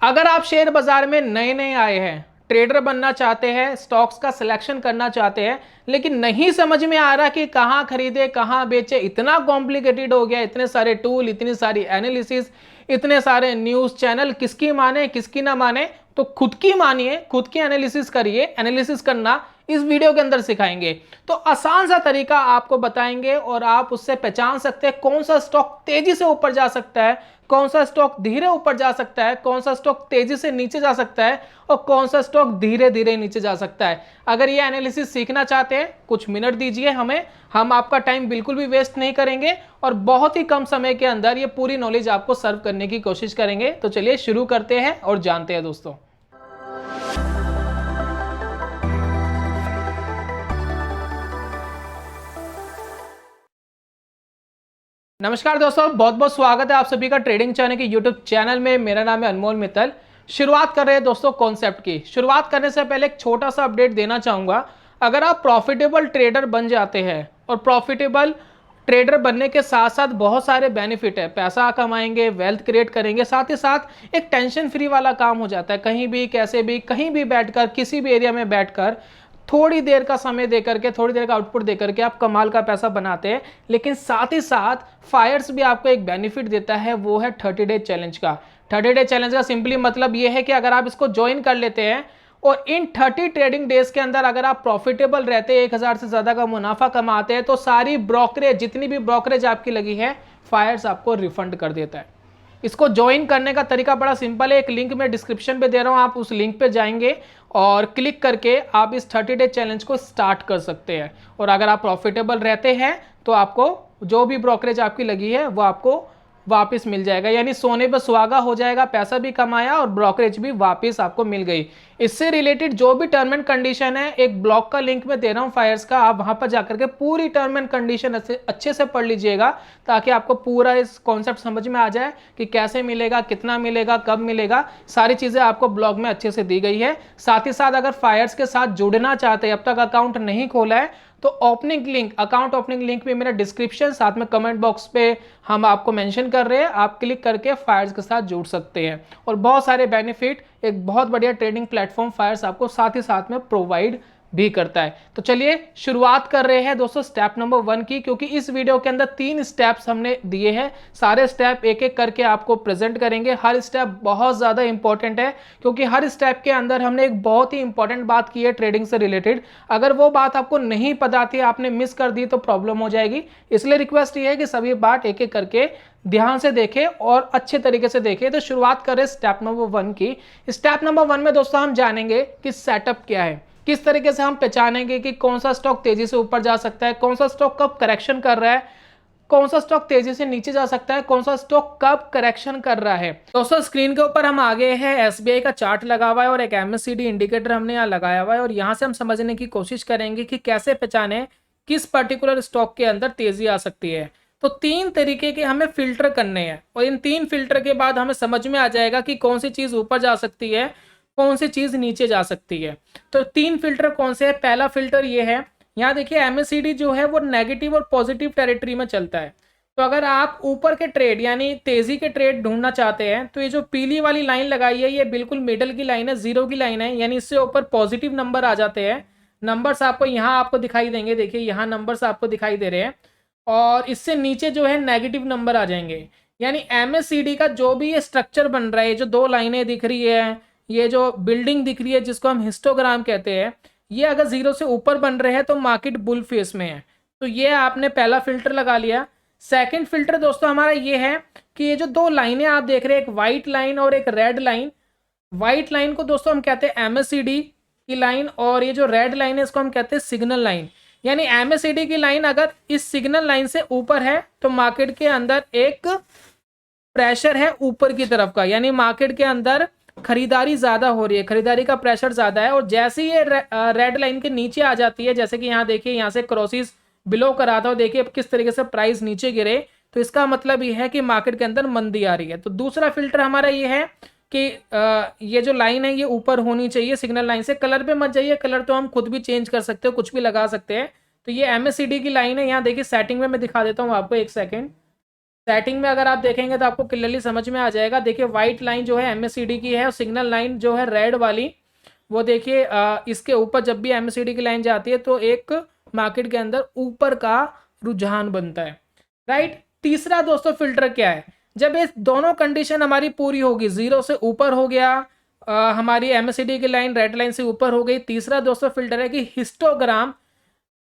अगर आप शेयर बाजार में नए नए आए हैं, ट्रेडर बनना चाहते हैं, स्टॉक्स का सिलेक्शन करना चाहते हैं, लेकिन नहीं समझ में आ रहा कि कहां खरीदे कहां बेचे, इतना कॉम्प्लिकेटेड हो गया, इतने सारे टूल, इतनी सारी एनालिसिस, इतने सारे न्यूज चैनल, किसकी माने किसकी ना माने, तो खुद की मानिए, खुद की एनालिसिस करिए। एनालिसिस करना इस वीडियो के अंदर सिखाएंगे। तो आसान सा तरीका आपको बताएंगे और आप उससे पहचान सकते हैं कौन सा स्टॉक तेजी से ऊपर जा सकता है, कौन सा स्टॉक धीरे ऊपर जा सकता है, कौन सा स्टॉक तेजी से नीचे जा सकता है और कौन सा स्टॉक धीरे धीरे नीचे जा सकता है। अगर ये एनालिसिस सीखना चाहते हैं, कुछ मिनट दीजिए हमें, हम आपका टाइम बिल्कुल भी वेस्ट नहीं करेंगे और बहुत ही कम समय के अंदर ये पूरी नॉलेज आपको सर्व करने की कोशिश करेंगे। तो चलिए शुरू करते हैं और जानते हैं दोस्तों। नमस्कार दोस्तों, बहुत बहुत स्वागत है आप सभी का ट्रेडिंग चैनल के यूट्यूब चैनल में। मेरा नाम है अनमोल मित्तल। शुरुआत कर रहे हैं दोस्तों कॉन्सेप्ट की। शुरुआत करने से पहले एक छोटा सा अपडेट देना चाहूंगा। अगर आप प्रॉफिटेबल ट्रेडर बन जाते हैं, और प्रॉफिटेबल ट्रेडर बनने के साथ साथ बहुत सारे बेनिफिट है, पैसा कमाएंगे, वेल्थ क्रिएट करेंगे, साथ ही साथ एक टेंशन फ्री वाला काम हो जाता है। कहीं भी कैसे भी कहीं भी बैठकर, किसी भी एरिया में बैठकर थोड़ी देर का समय देकर के, थोड़ी देर का आउटपुट देकर के आप कमाल का पैसा बनाते हैं। लेकिन साथ ही साथ फायर्स भी आपको एक बेनिफिट देता है, वो है 30 डे चैलेंज का। 30 डे चैलेंज का सिंपली मतलब ये है कि अगर आप इसको ज्वाइन कर लेते हैं और इन 30 ट्रेडिंग डेज के अंदर अगर आप प्रॉफिटेबल रहते हैं, 1000 से ज्यादा का मुनाफा कमाते हैं, तो सारी ब्रोकरेज, जितनी भी ब्रोकरेज आपकी लगी है, फायर्स आपको रिफंड कर देता है। इसको ज्वाइन करने का तरीका बड़ा सिंपल है। एक लिंक मैं डिस्क्रिप्शन पे दे रहा हूं, आप उस लिंक पे जाएंगे और क्लिक करके आप इस 30 डे चैलेंज को स्टार्ट कर सकते हैं। और अगर आप प्रॉफिटेबल रहते हैं तो आपको जो भी ब्रोकरेज आपकी लगी है वो आपको वापस मिल जाएगा, यानी सोने पर सुहागा हो जाएगा, पैसा भी कमाया और ब्रोकरेज भी वापस आपको मिल गई। इससे रिलेटेड जो भी टर्म एंड कंडीशन है, एक ब्लॉग का लिंक मैं दे रहा हूं फायर्स का, आप वहां पर जाकर के पूरी टर्म एंड कंडीशन अच्छे से पढ़ लीजिएगा, ताकि आपको पूरा इस कॉन्सेप्ट समझ में आ जाए कि कैसे मिलेगा, कितना मिलेगा, कब मिलेगा। सारी चीजें आपको ब्लॉग में अच्छे से दी गई है। साथ ही साथ अगर फायर्स के साथ जुड़ना चाहते हैं, अब तक अकाउंट नहीं खोला है, तो opening link, account opening link भी मेरा डिस्क्रिप्शन, साथ में कमेंट बॉक्स पे हम आपको मेंशन कर रहे हैं, आप क्लिक करके फायर्स के साथ जुड़ सकते हैं। और बहुत सारे बेनिफिट, एक बहुत बढ़िया ट्रेडिंग प्लेटफॉर्म फायर्स आपको साथ ही साथ में प्रोवाइड भी करता है। तो चलिए शुरुआत कर रहे हैं दोस्तों स्टेप नंबर 1 की, क्योंकि इस वीडियो के अंदर 3 स्टेप्स हमने दिए हैं। सारे स्टेप एक एक करके आपको प्रेजेंट करेंगे। हर स्टेप बहुत ज्यादा इंपॉर्टेंट है, क्योंकि हर स्टेप के अंदर हमने एक बहुत ही इंपॉर्टेंट बात की है ट्रेडिंग से रिलेटेड। अगर वो बात आपको नहीं पता थी, आपने मिस कर दी, तो प्रॉब्लम हो जाएगी। इसलिए रिक्वेस्ट ये है कि सभी बात एक एक करके ध्यान से देखें और अच्छे तरीके से देखें। तो शुरुआत करें स्टेप नंबर 1 की। स्टेप नंबर 1 में दोस्तों हम जानेंगे कि सेटअप क्या है, किस तरीके से हम पहचानेंगे कि कौन सा स्टॉक तेजी से ऊपर जा सकता है, कौन सा स्टॉक कब करेक्शन कर रहा है, कौन सा स्टॉक तेजी से नीचे जा सकता है, कौन सा स्टॉक कब करेक्शन कर रहा है। दोस्तों स्क्रीन के ऊपर हम आगे हैं, एसबीआई का चार्ट लगा हुआ है और एक MACD इंडिकेटर हमने यहाँ लगाया हुआ है, और यहाँ से हम समझने की कोशिश करेंगे कि कैसे पहचाने किस पर्टिकुलर स्टॉक के अंदर तेजी आ सकती है। तो 3 तरीके के हमें फिल्टर करने हैं, और इन 3 फिल्टर के बाद हमें समझ में आ जाएगा कि कौन सी चीज ऊपर जा सकती है, कौन सी चीज नीचे जा सकती है। तो 3 फिल्टर कौन से है? पहला फिल्टर ये है, यहाँ देखिए MACD जो है वो नेगेटिव और पॉजिटिव टेरिटरी में चलता है। तो अगर आप ऊपर के ट्रेड यानी तेजी के ट्रेड ढूंढना चाहते हैं, तो ये जो पीली वाली लाइन लगाई है, ये बिल्कुल मिडल की लाइन है, 0 की लाइन है, यानी इससे ऊपर पॉजिटिव नंबर आ जाते हैं। नंबर्स आपको यहाँ आपको दिखाई देंगे, देखिए यहाँ नंबर्स आपको दिखाई दे रहे हैं, और इससे नीचे जो है नेगेटिव नंबर आ जाएंगे। यानी MACD का जो भी ये स्ट्रक्चर बन रहा है, जो 2 लाइनें दिख रही है, ये जो बिल्डिंग दिख रही है जिसको हम हिस्टोग्राम कहते हैं, ये अगर 0 से ऊपर बन रहे हैं तो मार्केट बुल फेस में है। तो ये आपने पहला फिल्टर लगा लिया। सेकंड फिल्टर दोस्तों हमारा ये है कि ये जो 2 लाइनें आप देख रहे हैं, एक व्हाइट लाइन और एक रेड लाइन, व्हाइट लाइन को दोस्तों हम कहते हैं MACD की लाइन, और ये जो रेड लाइन है इसको हम कहते हैं सिग्नल लाइन। यानी MACD की लाइन अगर इस सिग्नल लाइन से ऊपर है तो मार्केट के अंदर एक प्रेशर है ऊपर की तरफ का, यानी मार्केट के अंदर खरीदारी ज्यादा हो रही है, खरीदारी का प्रेशर ज्यादा है। और जैसे ही ये रेड लाइन के नीचे आ जाती है, जैसे कि यहाँ देखिए यहाँ से क्रॉसिस बिलो करा था, देखिए किस तरीके से प्राइस नीचे गिरे, तो इसका मतलब ये है कि मार्केट के अंदर मंदी आ रही है। तो दूसरा फिल्टर हमारा ये है कि ये जो लाइन है ये ऊपर होनी चाहिए सिग्नल लाइन से। कलर पे मत जाइए, कलर तो हम खुद भी चेंज कर सकते हो, कुछ भी लगा सकते हैं। तो ये MACD की लाइन है, यहाँ देखिए सेटिंग में मैं दिखा देता हूँ आपको, एक सेकेंड। सेटिंग में अगर आप देखेंगे तो आपको क्लियरली समझ में आ जाएगा। देखिए व्हाइट लाइन जो है MACD की है और सिग्नल लाइन जो है रेड वाली, वो देखिए इसके ऊपर जब भी MACD की लाइन जाती है तो एक मार्केट के अंदर ऊपर का रुझान बनता है, राइट। तीसरा दोस्तों फिल्टर क्या है, जब ये दोनों कंडीशन हमारी पूरी होगी, जीरो से ऊपर हो गया, हमारी MACD की लाइन रेड लाइन से ऊपर हो गई। तीसरा दोस्तों फिल्टर है कि हिस्टोग्राम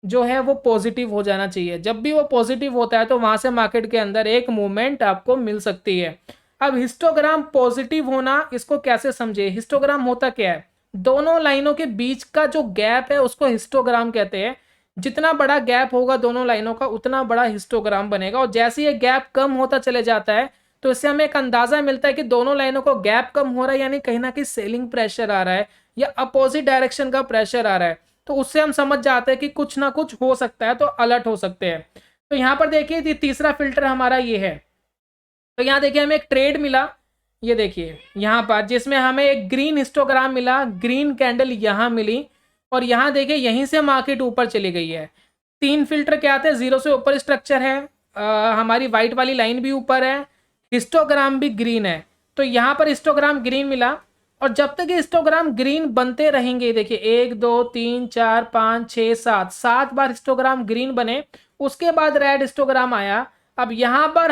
जो है वो पॉजिटिव हो जाना चाहिए। जब भी वो पॉजिटिव होता है तो वहां से मार्केट के अंदर एक मूवमेंट आपको मिल सकती है। अब हिस्टोग्राम पॉजिटिव होना, इसको कैसे समझे। हिस्टोग्राम होता क्या है, दोनों लाइनों के बीच का जो गैप है उसको हिस्टोग्राम कहते हैं। जितना बड़ा गैप होगा दोनों लाइनों का उतना बड़ा हिस्टोग्राम बनेगा, और जैसे ये गैप कम होता चले जाता है तो इससे हमें एक अंदाजा मिलता है कि दोनों लाइनों को गैप कम हो रहा है, यानी कहीं ना कहीं सेलिंग प्रेशर आ रहा है या अपोजिट डायरेक्शन का प्रेशर आ रहा है। तो उससे हम समझ जाते हैं कि कुछ ना कुछ हो सकता है, तो अलर्ट हो सकते हैं। तो यहाँ पर देखिए तीसरा फिल्टर हमारा ये है। तो यहाँ देखिए हमें एक ट्रेड मिला, ये देखिए यहाँ पर, जिसमें हमें एक ग्रीन हिस्टोग्राम मिला, ग्रीन कैंडल यहाँ मिली, और यहाँ देखिए यहीं से मार्केट ऊपर चली गई है। तीन फिल्टर क्या आते हैं, जीरो से ऊपर स्ट्रक्चर है, हमारी व्हाइट वाली लाइन भी ऊपर है, हिस्टोग्राम भी ग्रीन है। तो यहाँ पर हिस्टोग्राम ग्रीन मिला, और जब तक ये हिस्टोग्राम ग्रीन बनते रहेंगे, देखिए 1 2 3 4 5 6 7 7 बार हिस्टोग्राम ग्रीन बने, उसके बाद रेड हिस्टोग्राम आया। अब यहाँ पर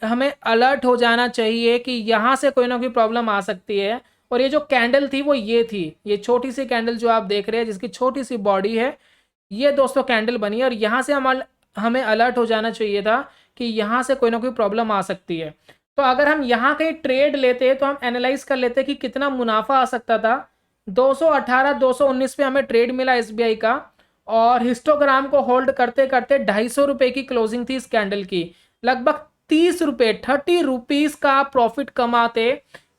हमें अलर्ट हो जाना चाहिए कि यहाँ से कोई ना कोई प्रॉब्लम आ सकती है। और ये जो कैंडल थी वो ये थी, ये छोटी सी कैंडल जो आप देख रहे हैं जिसकी छोटी सी बॉडी है, ये दोस्तों कैंडल बनी है, और यहाँ से हमें अलर्ट हो जाना चाहिए था कि यहाँ से कोई ना कोई प्रॉब्लम आ सकती है। तो अगर हम यहाँ कहीं ट्रेड लेते तो हम एनालाइज कर लेते कि कितना मुनाफा आ सकता था। 218 219 पे हमें ट्रेड मिला SBI का, और हिस्टोग्राम को होल्ड करते करते 250 रुपए की क्लोजिंग थी इस कैंडल की। लगभग 30 रुपए 30 रुपीज का प्रॉफिट कमाते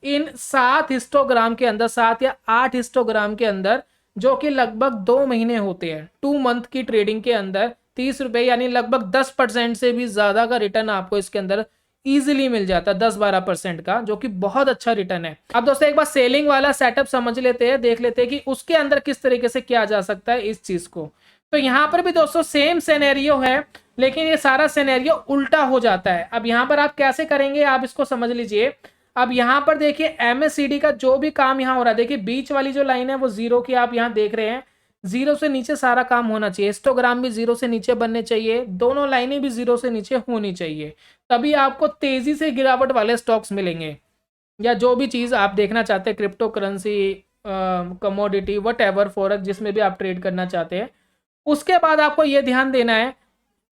इन 7 हिस्टोग्राम के अंदर, 7 या 8 हिस्टोग्राम के अंदर, जो कि लगभग 2 महीने होते हैं। 2 मंथ की ट्रेडिंग के अंदर 30 रुपए यानी लगभग 10% से भी ज्यादा का रिटर्न आपको इसके अंदर इजीली मिल जाता है, 10-12% का, जो कि बहुत अच्छा रिटर्न है। अब दोस्तों एक बार सेलिंग वाला सेटअप समझ लेते हैं, देख लेते हैं कि उसके अंदर किस तरीके से किया जा सकता है इस चीज को। तो यहाँ पर भी दोस्तों सेम सिनेरियो है, लेकिन ये सारा सिनेरियो उल्टा हो जाता है। अब यहाँ पर आप कैसे करेंगे, आप इसको समझ लीजिए। अब यहाँ पर देखिए MACD का जो भी काम यहाँ हो रहा है, देखिए बीच वाली जो लाइन है वो जीरो की आप यहाँ देख रहे हैं, जीरो से नीचे सारा काम होना चाहिए। हिस्टोग्राम भी जीरो से नीचे बनने चाहिए, दोनों लाइनें भी जीरो से नीचे होनी चाहिए, तभी आपको तेजी से गिरावट वाले स्टॉक्स मिलेंगे, या जो भी चीज आप देखना चाहते हैं, crypto currency, commodity, whatever, forex, जिसमें भी आप ट्रेड करना चाहते हैं। उसके बाद आपको ये ध्यान देना है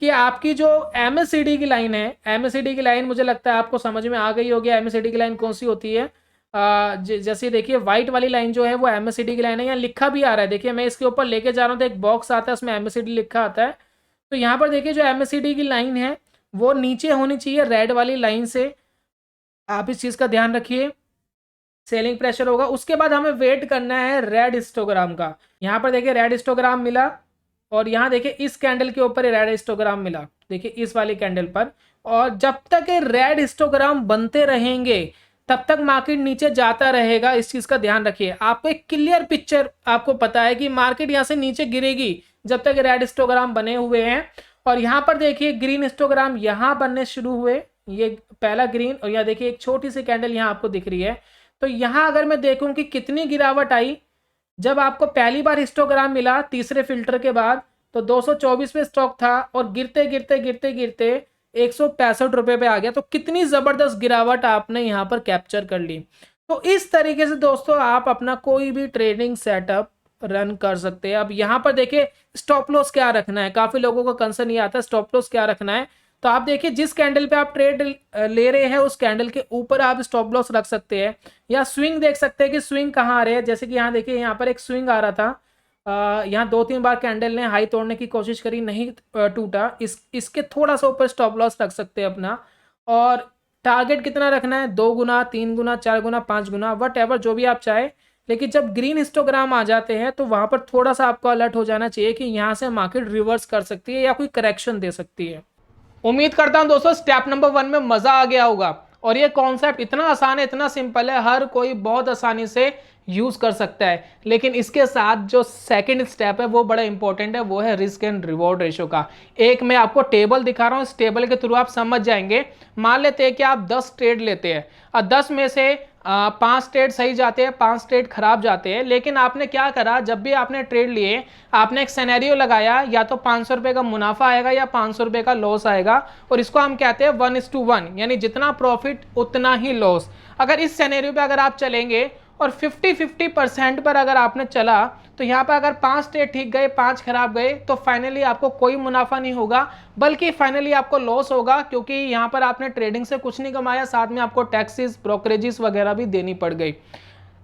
कि आपकी जो MACD की लाइन है, MACD की लाइन मुझे लगता है आपको समझ में आ गई होगी। MACD की लाइन कौन सी होती है, जैसे देखिए व्हाइट वाली लाइन जो है वो MACD की लाइन है, यहाँ लिखा भी आ रहा है। देखिए मैं इसके ऊपर लेके जा रहा हूँ तो एक बॉक्स आता है, उसमें MACD लिखा आता है। तो यहाँ पर देखिए जो MACD की लाइन है वो नीचे होनी चाहिए रेड वाली लाइन से, आप इस चीज का ध्यान रखिए। सेलिंग प्रेशर होगा, उसके बाद हमें वेट करना है रेड हिस्टोग्राम का। यहाँ पर देखिए रेड हिस्टोग्राम मिला, और यहाँ देखिए इस कैंडल के ऊपर रेड हिस्टोग्राम मिला, देखिए इस वाली कैंडल पर। और जब तक ये रेड हिस्टोग्राम बनते रहेंगे तब तक मार्केट नीचे जाता रहेगा, इस चीज का ध्यान रखिए। आपको एक क्लियर पिक्चर आपको पता है कि मार्केट यहाँ से नीचे गिरेगी जब तक रेड हिस्टोग्राम बने हुए हैं। और यहाँ पर देखिए ग्रीन हिस्टोग्राम यहाँ बनने शुरू हुए, ये पहला ग्रीन, और यहाँ देखिए एक छोटी सी कैंडल यहाँ आपको दिख रही है। तो यहाँ अगर मैं देखूं कि कितनी गिरावट आई, जब आपको पहली बार हिस्टोग्राम मिला तीसरे फिल्टर के बाद, तो 224 पे स्टॉक था, और गिरते गिरते गिरते गिरते 165 रुपए पे आ गया। तो कितनी जबरदस्त गिरावट आपने यहाँ पर कैप्चर कर ली। तो इस तरीके से दोस्तों आप अपना कोई भी ट्रेडिंग सेटअप रन कर सकते हैं। अब यहाँ पर देखिए स्टॉप लॉस क्या रखना है, काफी लोगों को कंसर्न ये आता है स्टॉप लॉस क्या रखना है। तो आप देखिए जिस कैंडल पे आप ट्रेड ले रहे हैं उस कैंडल के ऊपर आप स्टॉप लॉस रख सकते हैं, या स्विंग देख सकते हैं कि स्विंग कहाँ आ रहे हैं। जैसे कि यहाँ देखिए यहाँ पर एक स्विंग आ रहा था, यहाँ 2-3 बार कैंडल ने हाई तोड़ने की कोशिश करी, नहीं टूटा, इसके थोड़ा सा ऊपर स्टॉप लॉस रख सकते हैं अपना। और टारगेट कितना रखना है, 2 गुना, 3 गुना, 4 गुना, 5 गुना, वट जो भी आप चाहे। लेकिन जब ग्रीन हिस्टोग्राम आ जाते हैं तो वहां पर थोड़ा सा आपको अलर्ट हो जाना चाहिए कि यहाँ से मार्केट रिवर्स कर सकती है या कोई करेक्शन दे सकती है। उम्मीद करता हूं दोस्तों स्टेप नंबर 1 में मजा आ गया होगा, और ये कॉन्सेप्ट इतना आसान है, इतना सिंपल है, हर कोई बहुत आसानी से यूज़ कर सकता है। लेकिन इसके साथ जो सेकंड स्टेप है वो बड़ा इंपॉर्टेंट है, वो है रिस्क एंड रिवॉर्ड रेशो का। एक मैं आपको टेबल दिखा रहा हूँ, इस टेबल के थ्रू आप समझ जाएंगे। मान लेते हैं कि आप 10 ट्रेड लेते हैं और 10 में से 5 ट्रेड सही जाते हैं, 5 ट्रेड खराब जाते हैं। लेकिन आपने क्या करा, जब भी आपने ट्रेड लिए आपने एक सिनेरियो लगाया, या तो 500 रुपये का मुनाफा आएगा या 500 रुपये का लॉस आएगा, और इसको हम कहते हैं 1:1, यानी जितना प्रॉफिट उतना ही लॉस। अगर इस सिनेरियो पे अगर आप चलेंगे और 50-50% पर अगर आपने चला, तो यहाँ पर अगर 5 ट्रेड ठीक गए 5 खराब गए, तो फाइनली आपको कोई मुनाफा नहीं होगा, बल्कि फाइनली आपको लॉस होगा, क्योंकि यहाँ पर आपने ट्रेडिंग से कुछ नहीं कमाया, साथ में आपको टैक्सेस ब्रोकरेजेस वगैरह भी देनी पड़ गई।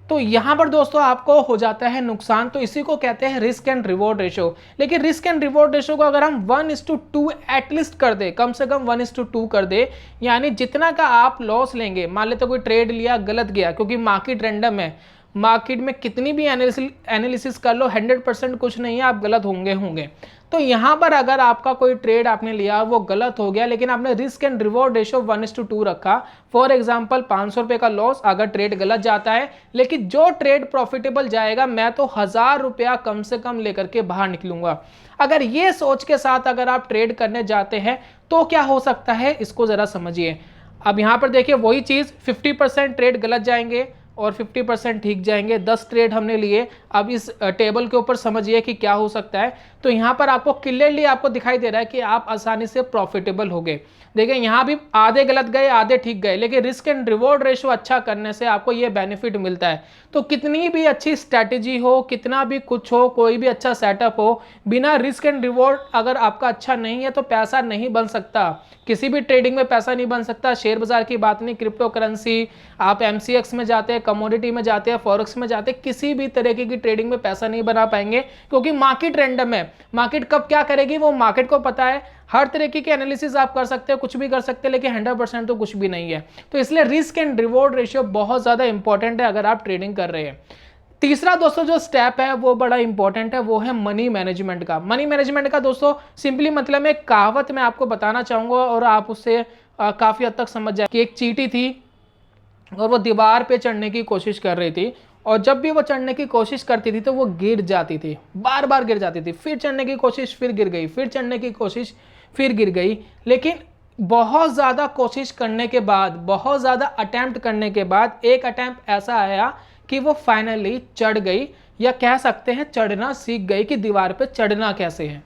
तो यहाँ पर दोस्तों आपको हो जाता है नुकसान। तो इसी को कहते हैं रिस्क एंड रिवॉर्ड रेशो। लेकिन रिस्क एंड रिवॉर्ड रेशो को अगर हम 1:2 एटलीस्ट कर दे, कम से कम 1:2 कर दे, यानी जितना का आप लॉस लेंगे, मान लेते कोई ट्रेड लिया गलत गया, क्योंकि मार्केट रैंडम है, मार्केट में कितनी भी एनालिसिस कर लो 100% कुछ नहीं है, आप गलत होंगे। तो यहाँ पर अगर आपका कोई ट्रेड आपने लिया वो गलत हो गया, लेकिन आपने रिस्क एंड रिवॉर्ड रेशो 1:2 रखा, फॉर एग्जांपल 500 रुपये का लॉस अगर ट्रेड गलत जाता है, लेकिन जो ट्रेड प्रॉफिटेबल जाएगा मैं तो 1000 रुपया कम से कम लेकर के बाहर निकलूंगा। अगर ये सोच के साथ अगर आप ट्रेड करने जाते हैं तो क्या हो सकता है, इसको जरा समझिए। अब यहाँ पर देखिए वही चीज़, 50% ट्रेड गलत जाएंगे और 50% ठीक जाएंगे। 10 ट्रेड हमने लिए। अब इस टेबल के ऊपर समझिए कि क्या हो सकता है। तो यहाँ पर आपको क्लियरली आपको दिखाई दे रहा है कि आप आसानी से प्रॉफिटेबल हो गए। देखिए यहाँ भी आधे गलत गए आधे ठीक गए, लेकिन रिस्क एंड रिवॉर्ड रेशो अच्छा करने से आपको ये बेनिफिट मिलता है। तो कितनी भी अच्छी स्ट्रैटेजी हो, कितना भी कुछ हो, कोई भी अच्छा सेटअप हो, बिना रिस्क एंड रिवॉर्ड अगर आपका अच्छा नहीं है तो पैसा नहीं बन सकता। किसी भी ट्रेडिंग में पैसा नहीं बन सकता। शेयर बाजार की बात नहीं, क्रिप्टो करेंसी, आप MCX में जाते हैं, कमोडिटी में जाते हैं, फॉरेक्स में जाते हैं, किसी भी तरीके की ट्रेडिंग में पैसा नहीं बना पाएंगे, क्योंकि मार्केट रैंडम है। मार्केट कब क्या करेगी वो मार्केट को पता है। हर तरीके की एनालिसिस आप कर सकते हैं, कुछ भी कर सकते हैं, लेकिन 100% तो कुछ भी नहीं है। तो इसलिए रिस्क एंड रिवॉर्ड रेशियो बहुत ज्यादा इंपॉर्टेंट है अगर आप ट्रेडिंग कर रहे हैं। तीसरा दोस्तों जो स्टेप है वो बड़ा इंपॉर्टेंट है, वो है मनी मैनेजमेंट का। मनी मैनेजमेंट का दोस्तों सिंपली मतलब एक कहावत मैं आपको बताना चाहूंगा और आप उससे काफी हद तक समझ जाए कि एक चींटी थी और वो दीवार पे चढ़ने की कोशिश कर रही थी, और जब भी वो चढ़ने की कोशिश करती थी तो वो गिर जाती थी, बार बार गिर जाती थी। फिर चढ़ने की कोशिश, फिर गिर गई, फिर चढ़ने की कोशिश, फिर गिर गई। लेकिन बहुत ज़्यादा कोशिश करने के बाद, बहुत ज़्यादा अटैम्प्ट करने के बाद एक अटैम्प्ट ऐसा आया कि वो फाइनली चढ़ गई, या कह सकते हैं चढ़ना सीख गई कि दीवार पे चढ़ना कैसे है,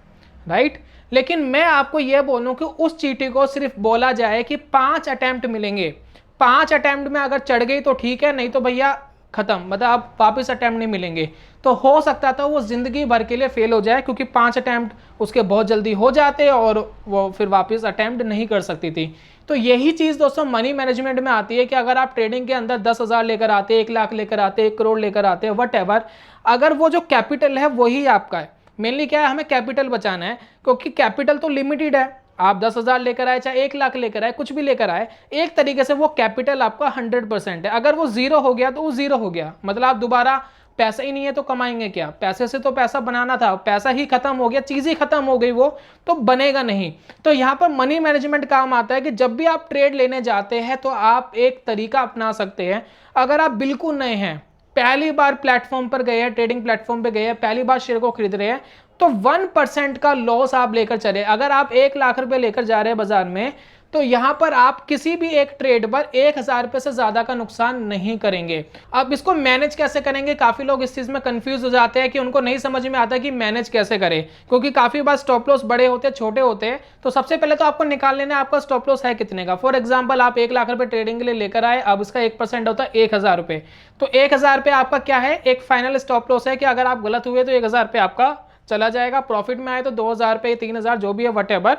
राइट। लेकिन मैं आपको यह बोलूं कि उस चींटी को सिर्फ बोला जाए कि 5 अटैम्प्ट मिलेंगे, 5 अटैम्प्ट में अगर चढ़ गई तो ठीक है, नहीं तो भैया खत्म, मतलब आप वापस अटैम्प्ट नहीं मिलेंगे। तो हो सकता था वो जिंदगी भर के लिए फेल हो जाए, क्योंकि 5 अटैम्प्ट उसके बहुत जल्दी हो जाते और वो फिर वापस अटैम्प्ट नहीं कर सकती थी। तो यही चीज़ दोस्तों मनी मैनेजमेंट में आती है कि अगर आप ट्रेडिंग के अंदर 10,000 लेकर आते, 1 लाख लेकर आते, 1 करोड़ लेकर आते हैं, वट, अगर वो जो कैपिटल है वही आपका है। मेनली क्या है, हमें कैपिटल बचाना है, क्योंकि कैपिटल तो लिमिटेड है। आप 10,000 लेकर आए, चाहे 1 लाख लेकर आए, कुछ भी लेकर आए, एक तरीके से वो कैपिटल आपका 100% है। अगर वो जीरो हो गया तो वो जीरो हो गया, मतलब आप दोबारा पैसा ही नहीं है तो कमाएंगे क्या? पैसे से तो पैसा बनाना था, पैसा ही खत्म हो गया, चीज ही खत्म हो गई, वो तो बनेगा नहीं। तो यहाँ पर मनी मैनेजमेंट काम आता है कि जब भी आप ट्रेड लेने जाते हैं तो आप एक तरीका अपना सकते हैं। अगर आप बिल्कुल नए हैं, पहली बार प्लेटफॉर्म पर गए हैं, ट्रेडिंग प्लेटफॉर्म पे गए हैं, पहली बार शेयर को खरीद रहे हैं, तो 1% का लॉस आप लेकर चले। अगर आप 1 लाख रुपए लेकर जा रहे हैं बाजार में, तो यहां पर आप किसी भी एक ट्रेड पर 1,000 रुपए से ज्यादा का नुकसान नहीं करेंगे। अब इसको मैनेज कैसे करेंगे? काफी लोग इस चीज में कंफ्यूज हो जाते हैं कि उनको नहीं समझ में आता कि मैनेज कैसे करें, क्योंकि काफी बार स्टॉप लॉस बड़े होते हैं, छोटे होते हैं। तो सबसे पहले तो आपको निकाल लेना है आपका स्टॉप लॉस है कितने का। फॉर एग्जाम्पल आप 1 लाख रुपए ट्रेडिंग के लिए लेकर आए, अब इसका 1% होता है 1,000 रुपए। तो 1,000 रुपए आपका क्या है, एक फाइनल स्टॉप लॉस है कि अगर आप गलत हुए तो 1,000 रुपए आपका चला जाएगा। प्रॉफिट में आए तो 2,000 रुपए, 3,000 जो भी है वटेवर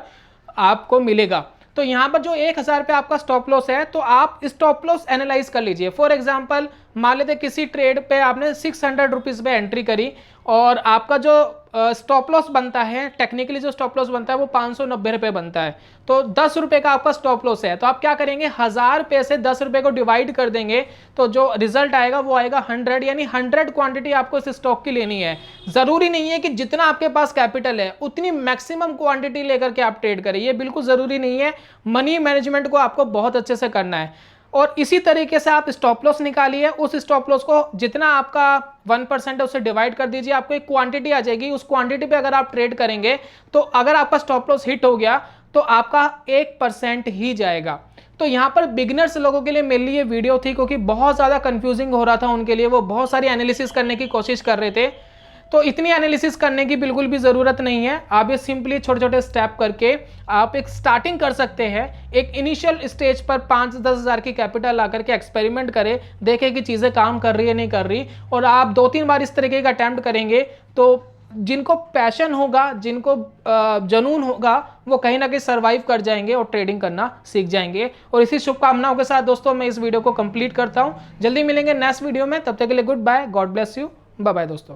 आपको मिलेगा। तो यहां पर जो 1,000 रुपए आपका स्टॉप लॉस है, तो आप स्टॉप लॉस एनालाइज कर लीजिए। फॉर एग्जांपल मान लेते किसी ट्रेड पे आपने 600 रुपीज पे एंट्री करी और आपका जो स्टॉप लॉस बनता है, टेक्निकली जो स्टॉप लॉस बनता है वो 590 रुपए बनता है। तो 10 रुपए का आपका स्टॉप लॉस है, तो आप क्या करेंगे, 1,000 रुपए से 10 रुपए को डिवाइड कर देंगे, तो जो रिजल्ट आएगा वो आएगा 100, यानी 100 क्वांटिटी आपको इस स्टॉक की लेनी है। जरूरी नहीं है कि जितना आपके पास कैपिटल है उतनी मैक्सिमम क्वांटिटी लेकर के आप ट्रेड करें, ये बिल्कुल जरूरी नहीं है। मनी मैनेजमेंट को आपको बहुत अच्छे से करना है। और इसी तरीके से आप स्टॉप लॉस निकालिए, उस स्टॉप लॉस को जितना आपका 1% है उससे डिवाइड कर दीजिए, आपको एक क्वांटिटी आ जाएगी, उस क्वांटिटी पे अगर आप ट्रेड करेंगे तो अगर आपका स्टॉप लॉस हिट हो गया तो आपका 1% ही जाएगा। तो यहाँ पर बिगिनर्स लोगों के लिए मेरे लिए वीडियो थी, क्योंकि बहुत ज़्यादा कंफ्यूजिंग हो रहा था उनके लिए, वो बहुत सारी एनालिसिस करने की कोशिश कर रहे थे। तो इतनी एनालिसिस करने की बिल्कुल भी ज़रूरत नहीं है, आप ये सिंपली छोटे छोटे स्टेप करके आप एक स्टार्टिंग कर सकते हैं। एक इनिशियल स्टेज पर 5-10 हज़ार की कैपिटल ला करके एक्सपेरिमेंट करें, देखें कि चीज़ें काम कर रही है नहीं कर रही, और आप 2-3 बार इस तरीके का अटैम्प्ट करेंगे तो जिनको पैशन होगा, जिनको जुनून होगा, वो कहीं ना कहीं सर्वाइव कर जाएंगे और ट्रेडिंग करना सीख जाएंगे। और इसी शुभकामनाओं के साथ दोस्तों मैं इस वीडियो को कंप्लीट करता हूं। जल्दी मिलेंगे नेक्स्ट वीडियो में, तब तक के लिए good bye, god bless you, bye bye दोस्तों।